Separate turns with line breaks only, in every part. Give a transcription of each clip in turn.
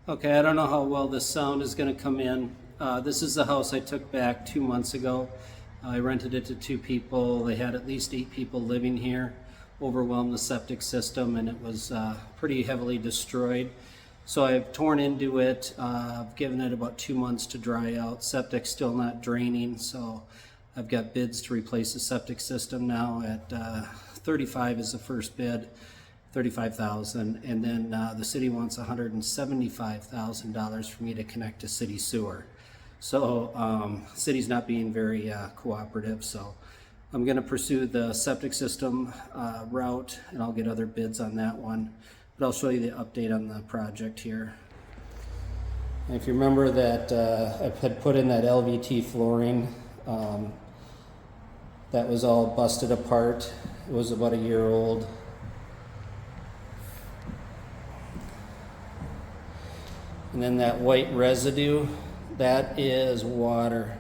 Okay, I don't know how well this sound is going to come in. This is the house I took back 2 months ago. I rented it to two people. They had at least 8 people living here, overwhelmed the septic system, and it was pretty heavily destroyed. So I've torn into it. I've given it about 2 months to dry out. Septic's still not draining, so I've got bids to replace the septic system now at 35 is the first bid. 35,000, and then the city wants $175,000 for me to connect to city sewer. So city's not being very cooperative, so I'm going to pursue the septic system route, and I'll get other bids on that one. But I'll show you the update on the project here. If you remember that I had put in that LVT flooring, that was all busted apart. It was about a year old. And then that white residue, that is water.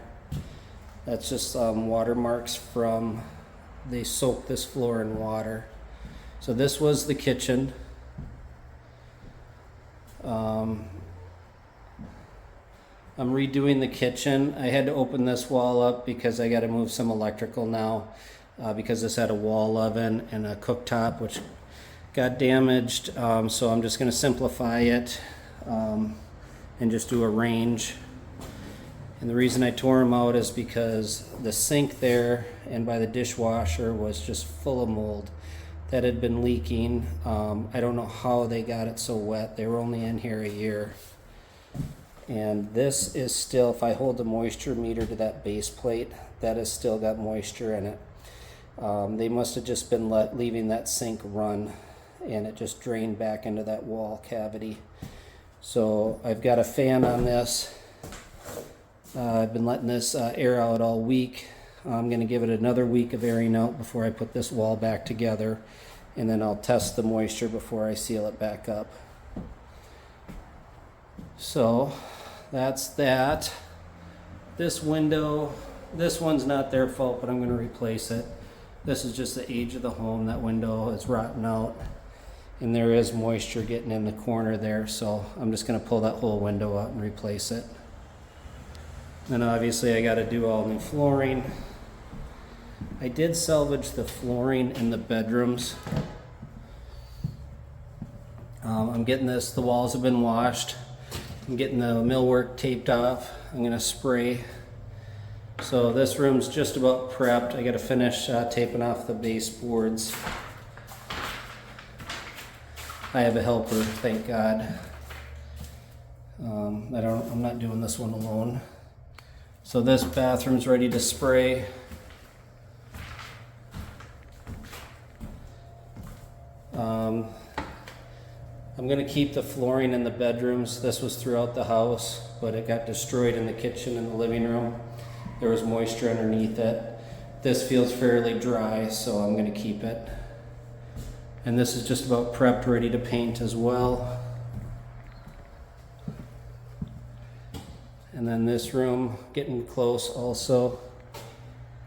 That's just watermarks from, they soaked this floor in water. So this was the kitchen. I'm redoing the kitchen. I had to open this wall up because I got to move some electrical now because this had a wall oven and a cooktop which got damaged. So I'm just going to simplify it. And just do a range. And the reason I tore them out is because the sink there and by the dishwasher was just full of mold that had been leaking. I don't know how they got it so wet. They were only in here a year. And this is still, if I hold the moisture meter to that base plate, that has still got moisture in it. They must have just been leaving that sink run, and it just drained back into that wall cavity. So I've got a fan on this. I've been letting this air out all week. I'm going to give it another week of airing out before I put this wall back together, and then I'll test the moisture before I seal it back up. So that's that. This window, this one's not their fault, but I'm going to replace it. This is just the age of the home. That window is rotten out. And there is moisture getting in the corner there, so I'm just going to pull that whole window out and replace it. Then obviously I got to do all new flooring. I did salvage the flooring in the bedrooms. I'm getting this, the walls have been washed. I'm getting the millwork taped off. I'm going to spray. So this room's just about prepped. I got to finish taping off the baseboards. I have a helper, thank God. I'm not doing this one alone. So this bathroom's ready to spray. I'm gonna keep the flooring in the bedrooms. This was throughout the house, but it got destroyed in the kitchen and the living room. There was moisture underneath it. This feels fairly dry, so I'm gonna keep it. And this is just about prepped, ready to paint as well. And then this room, getting close also.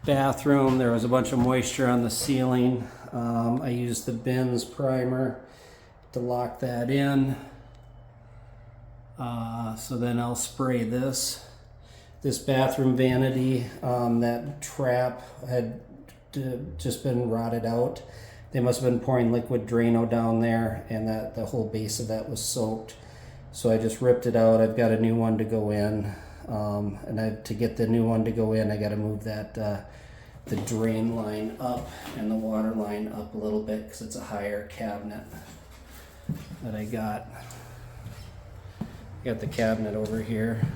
Bathroom, there was a bunch of moisture on the ceiling. I used the Bins primer to lock that in. So then I'll spray this. This bathroom vanity, that trap had just been rotted out. They must have been pouring liquid Drano down there, and that the whole base of that was soaked. So I just ripped it out. I've got a new one to go in, and to get the new one to go in, I got to move that the drain line up and the water line up a little bit because it's a higher cabinet that I got. Got the cabinet over here.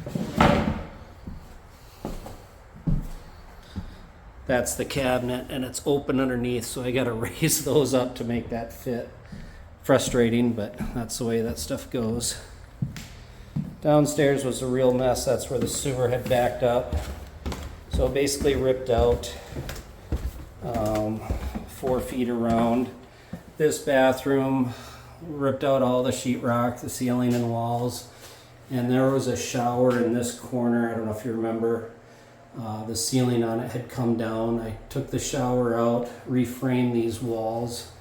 That's the cabinet, and it's open underneath, so I got to raise those up to make that fit. Frustrating, but that's the way that stuff goes. Downstairs was a real mess. That's where the sewer had backed up. So basically ripped out 4 feet around. This bathroom, ripped out all the sheetrock, the ceiling and walls, and there was a shower in this corner. I don't know if you remember. The ceiling on it had come down. I took the shower out, reframed these walls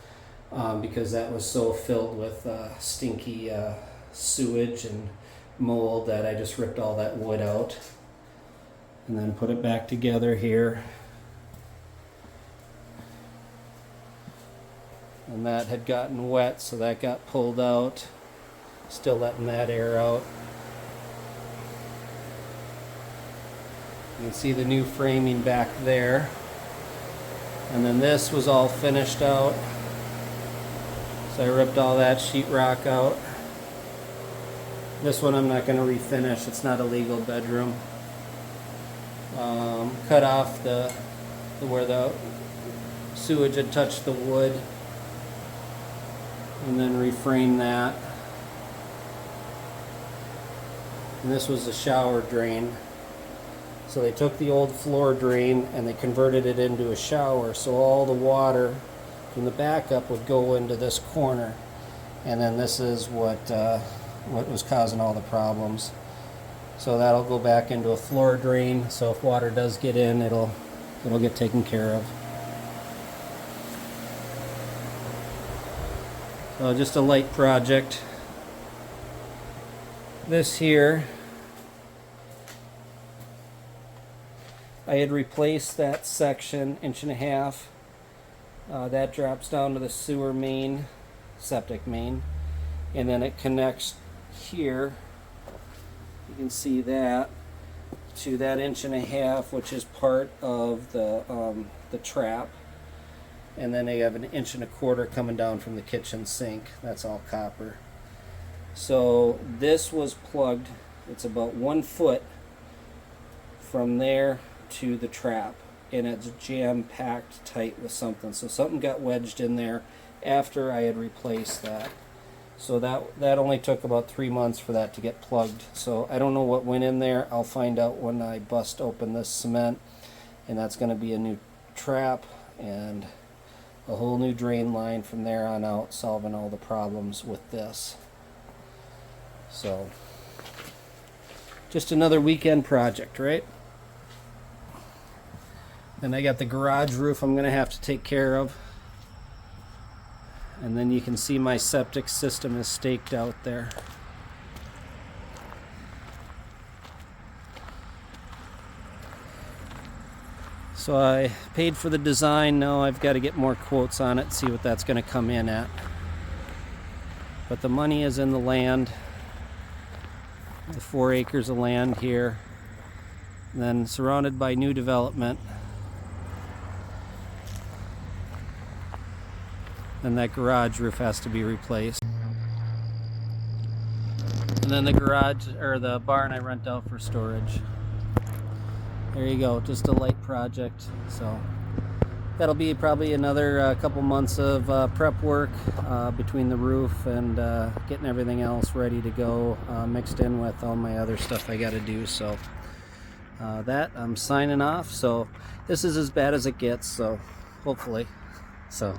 because that was so filled with stinky sewage and mold that I just ripped all that wood out and then put it back together here. And that had gotten wet, so that got pulled out. Still letting that air out. You can see the new framing back there. And then this was all finished out. So I ripped all that sheetrock out. This one I'm not going to refinish. It's not a legal bedroom. Cut off the where the sewage had touched the wood. And then reframe that. And this was the shower drain. So they took the old floor drain and they converted it into a shower, so all the water from the backup would go into this corner. And then this is what was causing all the problems. So that'll go back into a floor drain, so if water does get in, it'll get taken care of. So just a light project. This here, I had replaced that section 1.5 inches. That drops down to the sewer main, septic main, and then it connects here. You can see that to that 1.5 inches, which is part of the trap. And then they have 1.25 inches coming down from the kitchen sink. That's all copper. So this was plugged. It's about 1 foot from there to the trap, and it's jam-packed tight with something. So something got wedged in there after I had replaced that. So that only took about 3 months for that to get plugged. So I don't know what went in there. I'll find out when I bust open this cement, and that's going to be a new trap and a whole new drain line from there on out, solving all the problems with this. So just another weekend project, right? Then I got the garage roof I'm going to have to take care of. And then you can see my septic system is staked out there. So I paid for the design. Now I've got to get more quotes on it, see what that's going to come in at. But the money is in the land. The 4 acres of land here. And then surrounded by new development. And that garage roof has to be replaced. And then the garage, or the barn, I rent out for storage. There you go, just a light project. So that'll be probably another couple months of prep work between the roof and getting everything else ready to go, mixed in with all my other stuff I got to do. So that I'm signing off. So this is as bad as it gets. So hopefully. So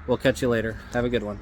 we'll catch you later. Have a good one.